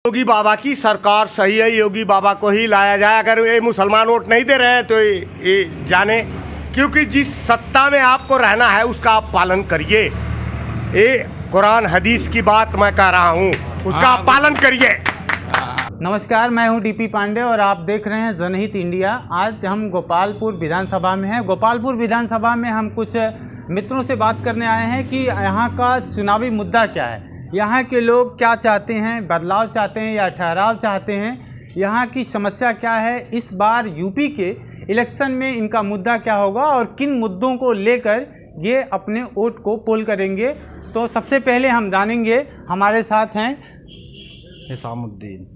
योगी बाबा की सरकार सही है, योगी बाबा को ही लाया जाए। अगर ये मुसलमान वोट नहीं दे रहे हैं तो ये जाने, क्योंकि जिस सत्ता में आपको रहना है उसका आप पालन करिए। ये कुरान हदीस की बात मैं कह रहा हूँ, उसका आप पालन करिए। नमस्कार, मैं हूं डीपी पांडे और आप देख रहे हैं जनहित इंडिया। आज हम गोपालपुर विधानसभा में हैं। गोपालपुर विधानसभा में हम कुछ मित्रों से बात करने आए हैं कि यहाँ का चुनावी मुद्दा क्या है, यहाँ के लोग क्या चाहते हैं, बदलाव चाहते हैं या ठहराव चाहते हैं, यहाँ की समस्या क्या है, इस बार यूपी के इलेक्शन में इनका मुद्दा क्या होगा और किन मुद्दों को लेकर ये अपने वोट को पोल करेंगे। तो सबसे पहले हम जानेंगे, हमारे साथ हैं हिसामुद्दीन।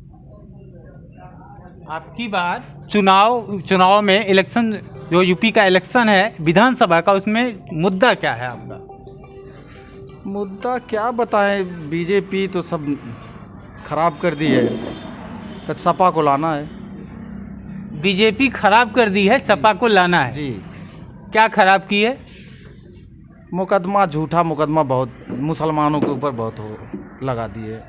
आपकी बार चुनाव में इलेक्शन, जो यूपी का इलेक्शन है विधानसभा का, उसमें मुद्दा क्या है आपका? मुद्दा क्या बताएं, बीजेपी तो सब खराब कर दी है, तो सपा को लाना है। बीजेपी खराब कर दी है, सपा को लाना है जी। क्या खराब की है? मुकदमा, झूठा मुकदमा बहुत मुसलमानों के ऊपर बहुत लगा दिए,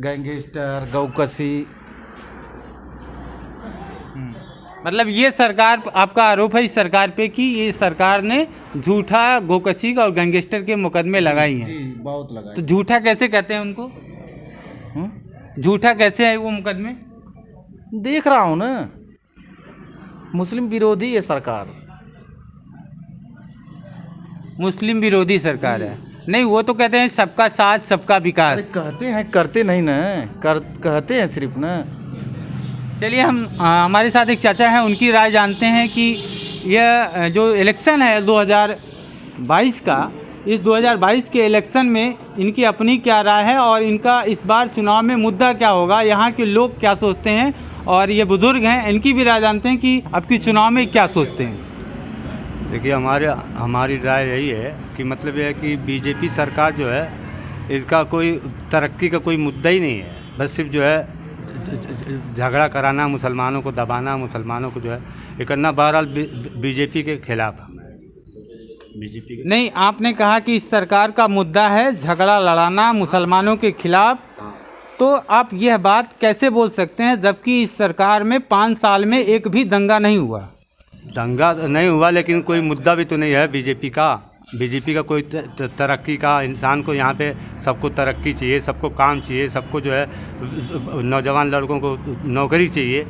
गैंगस्टर, गौकसी। मतलब ये सरकार, आपका आरोप है इस सरकार पे कि ये सरकार ने झूठा, गोकशी और गैंगस्टर के मुकदमे लगाई हैं। जी, बहुत लगाए। तो झूठा कैसे कहते हैं उनको? झूठा कैसे है वो मुकदमे? देख रहा हूँ ना, मुस्लिम विरोधी है सरकार, मुस्लिम विरोधी सरकार है। नहीं, वो तो कहते हैं सबका साथ सबका विकास। कहते हैं, करते नहीं ना, कहते हैं सिर्फ ना। चलिए, हम हमारे साथ एक चाचा हैं, उनकी राय जानते हैं कि यह जो इलेक्शन है 2022 का, इस 2022 के इलेक्शन में इनकी अपनी क्या राय है और इनका इस बार चुनाव में मुद्दा क्या होगा, यहाँ के लोग क्या सोचते हैं, और ये बुज़ुर्ग हैं, इनकी भी राय जानते हैं कि आपकी चुनाव में क्या सोचते हैं। देखिए, हमारी राय यही है कि मतलब यह है कि बीजेपी सरकार जो है, इसका कोई तरक्की का कोई मुद्दा ही नहीं है। बस सिर्फ जो है झगड़ा कराना, मुसलमानों को दबाना, मुसलमानों को जो है ये करना। बहरहाल बीजेपी के खिलाफ बीजेपी के नहीं, आपने कहा कि इस सरकार का मुद्दा है झगड़ा लड़ाना मुसलमानों के खिलाफ, तो आप यह बात कैसे बोल सकते हैं जबकि इस सरकार में 5 साल में एक भी दंगा नहीं हुआ? दंगा नहीं हुआ, लेकिन कोई मुद्दा भी तो नहीं है बीजेपी का। बीजेपी का कोई तरक्की का, इंसान को यहाँ पे सबको तरक्की चाहिए, सबको काम चाहिए, सबको जो है नौजवान लड़कों को नौकरी चाहिए,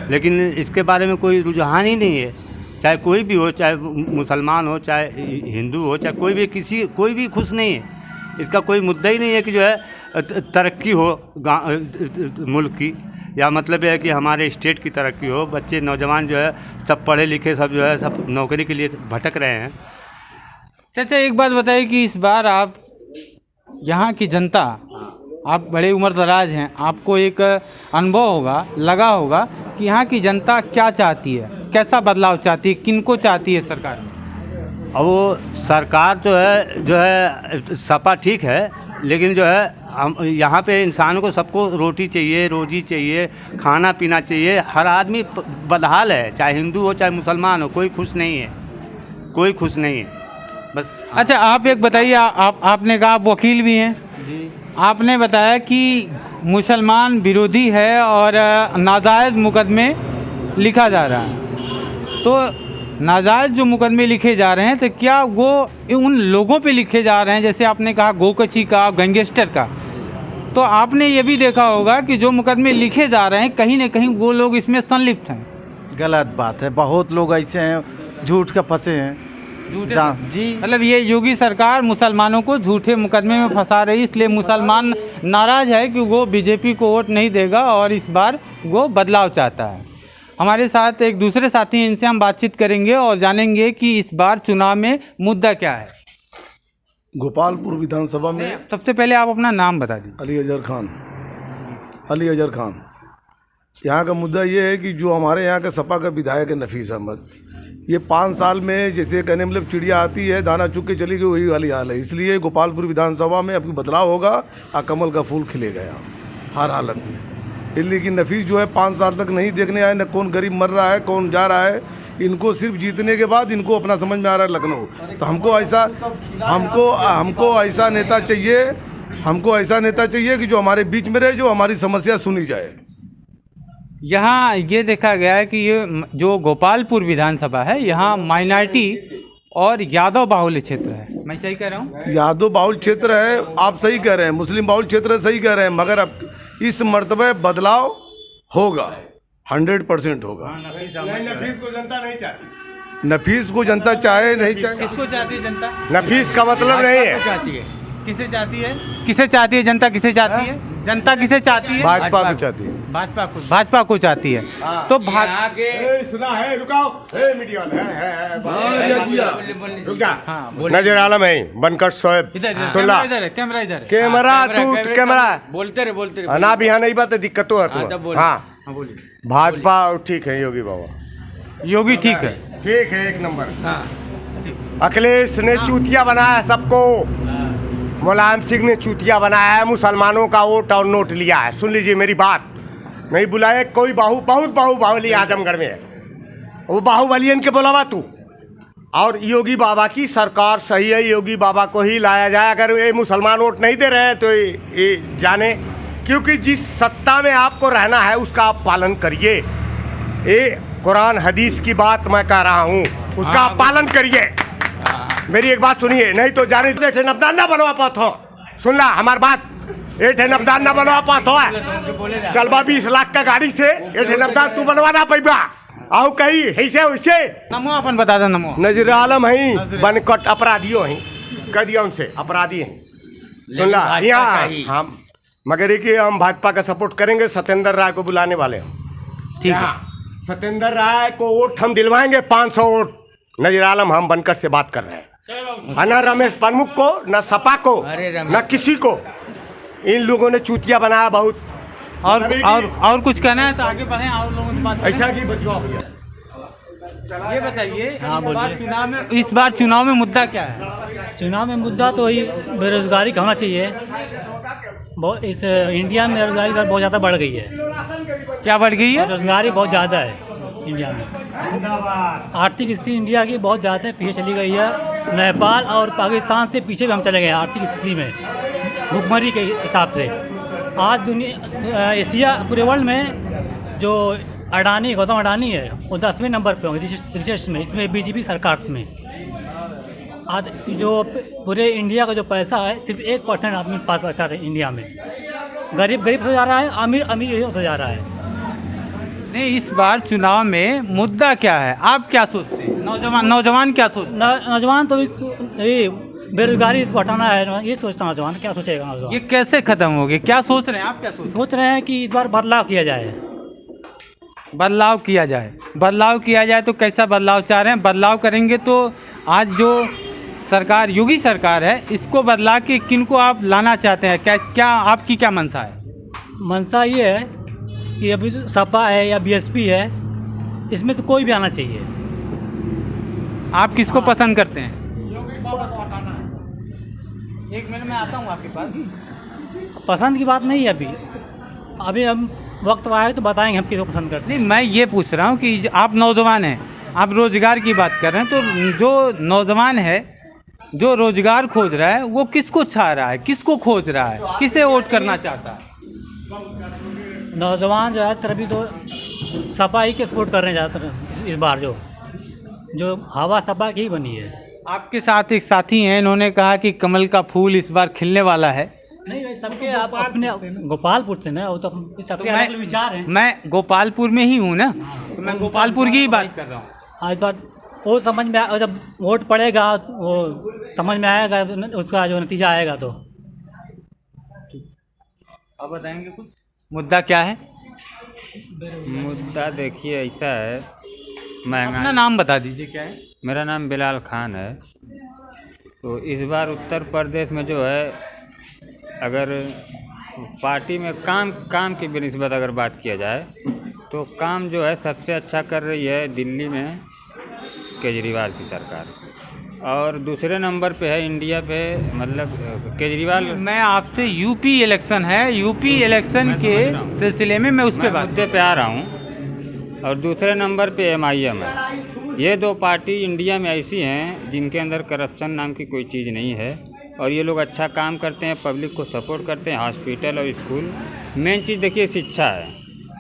लेकिन इसके बारे में कोई रुझान ही नहीं है। चाहे कोई भी हो, चाहे मुसलमान हो, चाहे हिंदू हो, चाहे कोई भी खुश नहीं है। इसका कोई मुद्दा ही नहीं है कि जो है तरक्की हो मुल्क की, या मतलब यह है कि हमारे स्टेट की तरक्की हो। बच्चे, नौजवान जो है सब पढ़े लिखे, सब जो है सब नौकरी के लिए भटक रहे हैं। चाचा, एक बात बताइए कि इस बार आप यहाँ की जनता, आप बड़े उम्र दराज हैं, आपको एक अनुभव होगा, लगा होगा कि यहाँ की जनता क्या चाहती है, कैसा बदलाव चाहती है, किनको चाहती है सरकार में? अब वो सरकार जो है सपा ठीक है, लेकिन जो है हम यहाँ पे इंसानों को सबको रोटी चाहिए, रोजी चाहिए, खाना पीना चाहिए। हर आदमी बदहाल है, चाहे हिंदू हो चाहे मुसलमान हो, कोई खुश नहीं है, कोई खुश नहीं है बस। अच्छा, आप एक बताइए, आपने कहा आप वकील भी हैं जी। आपने बताया कि मुसलमान विरोधी है और नाजायज़ मुकदमे लिखा जा रहा है। तो नाजायज़ जो मुकदमे लिखे जा रहे हैं, तो क्या वो उन लोगों पे लिखे जा रहे हैं, जैसे आपने कहा गोकशी का, गैंगस्टर का? तो आपने ये भी देखा होगा कि जो मुकदमे लिखे जा रहे हैं, कहीं ना कहीं वो लोग इसमें संलिप्त हैं। गलत बात है, बहुत लोग ऐसे हैं झूठ के फंसे हैं। जी, मतलब ये योगी सरकार मुसलमानों को झूठे मुकदमे में फंसा रही, इसलिए मुसलमान नाराज़ है कि वो बीजेपी को वोट नहीं देगा और इस बार वो बदलाव चाहता है। हमारे साथ एक दूसरे साथी हैं, इनसे हम बातचीत करेंगे और जानेंगे कि इस बार चुनाव में मुद्दा क्या है। गोपालपुर विधानसभा में सबसे पहले आप अपना नाम बता दीजिए। अली अजहर खान। यहाँ का मुद्दा ये है कि जो हमारे यहाँ के सपा का विधायक है नफीस अहमद, ये 5 साल में जैसे कहने मतलब चिड़िया आती है दाना चुग के चली गई, वही वाली हाल है। इसलिए गोपालपुर विधानसभा में अभी बदलाव होगा और कमल का फूल खिलेगा यहाँ हर हालत में। लेकिन नफीस जो है 5 साल तक नहीं देखने आए, न कौन गरीब मर रहा है, कौन जा रहा है। इनको सिर्फ जीतने के बाद इनको अपना समझ में आ रहा है लखनऊ। तो हमको ऐसा नेता चाहिए हमको ऐसा नेता चाहिए कि जो हमारे बीच में रहे, जो हमारी समस्या सुनी जाए। यहाँ ये देखा गया है कि ये जो गोपालपुर विधानसभा है यहाँ माइनॉरिटी और यादव बाहुल्य क्षेत्र है। मैं सही कह रहा हूँ? यादव बाहुल क्षेत्र है, आप सही कह रहे हैं, मुस्लिम बाहुल क्षेत्र है, सही कह रहे हैं, मगर अब इस मर्तबे बदलाव होगा, 100% होगा। नफीस को जनता नहीं चाहती। नफीस को जनता चाहे नहीं चाहे, किसको चाहती है जनता? नफीस का मतलब नहीं है। किसे चाहती है? किसे चाहती है जनता? किसे चाहती है जनता? किसे चाहती है? भाजपा को चाहती है। भाजपा को चाहती है। तो सुना है, रुकाओ, मीडिया रुक जा। नजर आलम है, बनकर शोएब, सुन ला। इधर है कैमरा, इधर है कैमरा, तू कैमरा बोलते रहे ना भी यहाँ नहीं बात दिक्कत है तो। हाँ, बोलिए। भाजपा ठीक है, योगी बाबा योगी ठीक है, ठीक है, एक नंबर। अखिलेश ने चूतिया बनाया सबको, मुलायम सिंह ने चूतिया बनाया है, मुसलमानों का वोट और नोट लिया है। सुन लीजिए मेरी बात, नहीं बुलाए कोई बहुत बाहुबली आजमगढ़ में है, वो बाहुबलियन के बुलावा तू। और योगी बाबा की सरकार सही है, योगी बाबा को ही लाया जाए। अगर ये मुसलमान वोट नहीं दे रहे हैं तो ये जाने, क्योंकि जिस सत्ता में आपको रहना है उसका आप पालन करिए। ये कुरान हदीस की बात मैं कह रहा हूँ, उसका आप पालन करिए। मेरी एक बात सुनिए, नहीं तो जाने थे नबदान ना बनवा पाते हो। सुन ला हमारी बात, ये थे नबदान ना बनवा पाते हो। चलबा 20 लाख का गाड़ी से ये थे नबदान तू बनवा ना पैबा, आओ कहीं ऐसे वैसे। नमो अपन बता दो। नमो नजर आलम है, बनकट अपराधियों हैं, कह दिया उनसे अपराधी हैं। सुन ला यहाँ हम मगर कि हम भाजपा का सपोर्ट करेंगे, सत्येंद्र राय को बुलाने वाले हम। ठीक है, सत्येंद्र राय को वोट हम दिलवाएंगे, 500 वोट। नजर आलम हम बनकर से बात कर रहे हैं, न रमेश प्रमुख को, न सपा को, न किसी को। इन लोगों ने चूतिया बनाया बहुत। और कुछ कहना है तो आगे बढ़े और लोगों से बात। ऐसा की बचवा भैया, ये बताइए, इस बार चुनाव में मुद्दा क्या है? चुनाव में मुद्दा तो वही बेरोजगारी का होना चाहिए। बहुत इस इंडिया में बेरोजगारी दर बहुत ज़्यादा बढ़ गई है। क्या बढ़ गई है? बेरोजगारी बहुत ज़्यादा है इंडिया में। आर्थिक स्थिति इंडिया की बहुत ज़्यादा पीछे चली गई है। नेपाल और पाकिस्तान से पीछे भी हम चले गए हैं आर्थिक स्थिति में, भुखमरी के हिसाब से। आज दुनिया एशिया पूरे वर्ल्ड में जो गौतम अडानी है वो 10वें नंबर पे होंगे रिसर्च में, इसमें बीजेपी सरकार में। आज जो पूरे इंडिया का जो पैसा है सिर्फ 1% आदमी के पास पैसा है इंडिया में। गरीब होता जा रहा है, अमीर होता जा रहा है। नहीं, इस बार चुनाव में मुद्दा क्या है, आप क्या सोचते हैं? नौजवान क्या सोचते हैं? नौजवान तो ये बेरोजगारी इसको हटाना है, ये सोचता नौजवान। क्या सोचेगा नौजवान? ये कैसे खत्म होगी, क्या सोच रहे हैं आप? क्या सोच रहे हैं कि इस बार बदलाव किया जाए। बदलाव किया जाए तो कैसा बदलाव चाह रहे हैं? बदलाव करेंगे तो आज जो सरकार, योगी सरकार है, इसको बदला के किनको आप लाना चाहते हैं? क्या आपकी क्या मंशा है? मंशा ये है कि अभी सपा है या बीएसपी है, इसमें तो कोई भी आना चाहिए। आप किसको पसंद करते हैं? एक मिनट में आता हूँ आपके पास। पसंद की बात नहीं है अभी हम वक्त आए तो बताएंगे हम किसको पसंद करते हैं। नहीं, मैं ये पूछ रहा हूँ कि आप नौजवान हैं, आप रोजगार की बात कर रहे हैं, तो जो नौजवान है जो रोजगार खोज रहा है वो किसको चाह रहा है, किसको खोज रहा है, किसे वोट करना चाहता है? नौजवान जो है तभी तो सपा ही के सपोर्ट कर रहे हैं ज़्यादातर। इस बार जो हवा सपा की ही बनी है। आपके साथ एक साथी हैं, इन्होंने कहा कि कमल का फूल इस बार खिलने वाला है। नहीं भाई, सबके आप अपने गोपालपुर से ना, वो तो सबके अलग विचार हैं। मैं गोपालपुर में ही हूँ ना, तो मैं गोपालपुर की ही बात कर रहा हूँ। आज बात वो समझ में जब वोट पड़ेगा वो समझ में आएगा, उसका जो नतीजा आएगा। तो अब बताएंगे कुछ मुद्दा क्या है? मुद्दा देखिए ऐसा है, महंगाई। अपना नाम बता दीजिए, क्या है? मेरा नाम बिलाल खान है। तो इस बार उत्तर प्रदेश में जो है, अगर पार्टी में काम की बिनिस्बत अगर बात किया जाए तो काम जो है सबसे अच्छा कर रही है दिल्ली में केजरीवाल की सरकार, और दूसरे नंबर पे है इंडिया पे, मतलब केजरीवाल। मैं आपसे यूपी इलेक्शन है, यूपी इलेक्शन के सिलसिले में मैं उस पर मुद्दे पे आ रहा हूँ। और दूसरे नंबर पे MIM है। ये दो पार्टी इंडिया में ऐसी हैं जिनके अंदर करप्शन नाम की कोई चीज़ नहीं है। और ये लोग अच्छा काम करते हैं, पब्लिक को सपोर्ट करते हैं, हॉस्पिटल और स्कूल। मेन चीज़ देखिए शिक्षा है,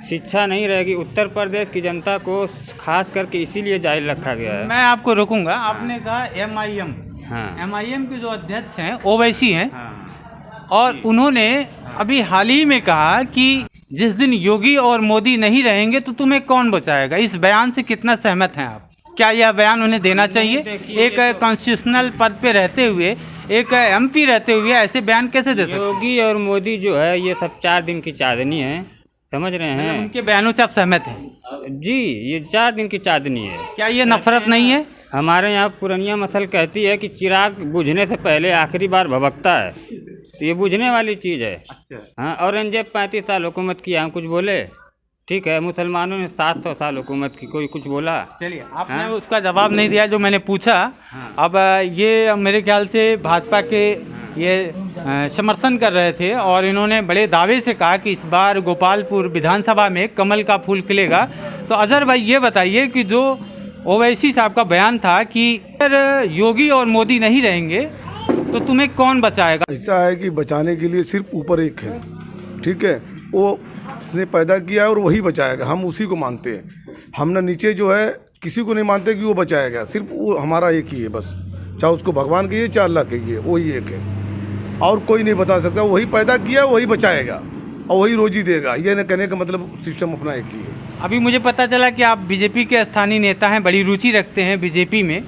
शिक्षा नहीं रहेगी उत्तर प्रदेश की जनता को खास करके इसीलिए जाहिर रखा गया है। मैं आपको रोकूंगा। आपने कहा MIM, हाँ MIM के जो अध्यक्ष हैं ओवैसी हैं, हाँ और उन्होंने अभी हाल ही में कहा कि जिस दिन योगी और मोदी नहीं रहेंगे तो तुम्हें कौन बचाएगा। इस बयान से कितना सहमत हैं आप? क्या यह बयान उन्हें देना चाहिए? देखिए, एक कॉन्स्टिट्यूशनल पद पे रहते हुए, एक MP रहते हुए ऐसे बयान कैसे दे सकते हैं? योगी और मोदी जो है ये सब 4 दिन की चांदनी है, समझ रहे हैं? उनके बयानों से आप सहमत हैं? जी, ये 4 दिन की चांदनी है। क्या ये नफरत नहीं है? हमारे यहाँ पुरानिया मसल कहती है कि चिराग बुझने से पहले आखिरी बार भभकता है, तो ये बुझने वाली चीज़ है। हाँ, औरंगजेब 35 साल हुकूमत किया, हम कुछ बोले? ठीक है, मुसलमानों ने 700 साल हुकूमत की, कोई कुछ बोला? चलिए, आपने उसका जवाब नहीं दिया जो मैंने पूछा। अब ये मेरे ख्याल से भाजपा के ये समर्थन कर रहे थे और इन्होंने बड़े दावे से कहा कि इस बार गोपालपुर विधानसभा में कमल का फूल खिलेगा। तो अजहर भाई ये बताइए कि जो ओवैसी साहब का बयान था कि अगर योगी और मोदी नहीं रहेंगे तो तुम्हें कौन बचाएगा? ऐसा है कि बचाने के लिए सिर्फ ऊपर एक है, ठीक है, वो उसने पैदा किया और वही बचाएगा, हम उसी को मानते हैं। हमने नीचे जो है किसी को नहीं मानते कि वो बचाएगा, सिर्फ वो हमारा एक ही है बस, चाहे उसको भगवान कहिए चाहे अल्लाह कहिए, वही एक है और कोई नहीं बता सकता। वही पैदा किया वही बचाएगा और वही रोजी देगा, ये न कहने का मतलब सिस्टम अपना एक ही है। अभी मुझे पता चला कि आप बीजेपी के स्थानीय नेता हैं, बड़ी रुचि रखते हैं बीजेपी में,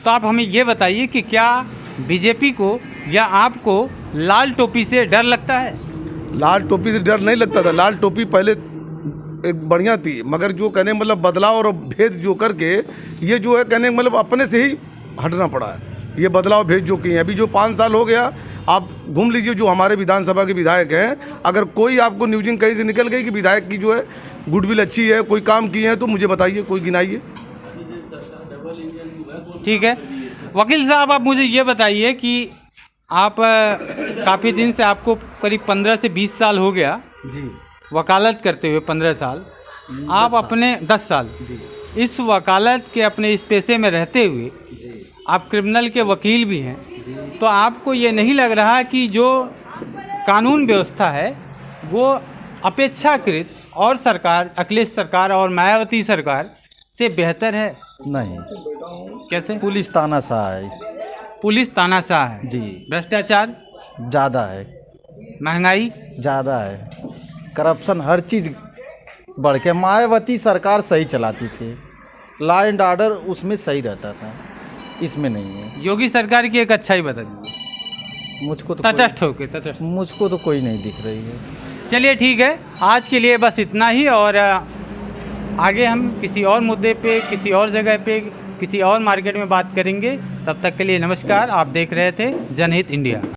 तो आप हमें ये बताइए कि क्या बीजेपी को या आपको लाल टोपी से डर लगता है? लाल टोपी से डर नहीं लगता था, लाल टोपी पहले एक बढ़िया थी, मगर जो कहने मतलब बदलाव और भेद जो करके ये जो है कहने मतलब अपने से ही हटना पड़ा है। ये बदलाव भेद जो किए हैं, अभी जो 5 साल हो गया, आप घूम लीजिए जो हमारे विधानसभा के विधायक हैं, अगर कोई आपको न्यूजिंग कहीं से निकल गई कि विधायक की जो है गुडविल अच्छी है, कोई काम किए हैं, तो मुझे बताइए, कोई गिनाइए। ठीक है वकील साहब, आप मुझे ये बताइए कि आप काफ़ी दिन से, आपको करीब 15 से 20 साल हो गया जी, वकालत करते हुए, 15 साल आप अपने 10 साल इस वकालत के अपने इस पेशे में रहते हुए आप क्रिमिनल के वकील भी हैं, तो आपको ये नहीं लग रहा कि जो कानून व्यवस्था है वो अपेक्षाकृत और सरकार, अखिलेश सरकार और मायावती सरकार से बेहतर है? नहीं, कैसे? पुलिस तानाशाह है पुलिस तानाशाह है जी, भ्रष्टाचार ज़्यादा है, महंगाई ज़्यादा है, करप्शन, हर चीज़ बढ़ के। मायावती सरकार सही चलाती थी, लॉ एंड ऑर्डर उसमें सही रहता था, इसमें नहीं है। योगी सरकार की एक अच्छाई बता दीजिए मुझको तो तटस्थ होके, तटस्थ। मुझको तो कोई नहीं दिख रही है। चलिए ठीक है, आज के लिए बस इतना ही, और आगे हम किसी और मुद्दे पे, किसी और जगह पे, किसी और मार्केट में बात करेंगे। तब तक के लिए नमस्कार। आप देख रहे थे जनहित इंडिया।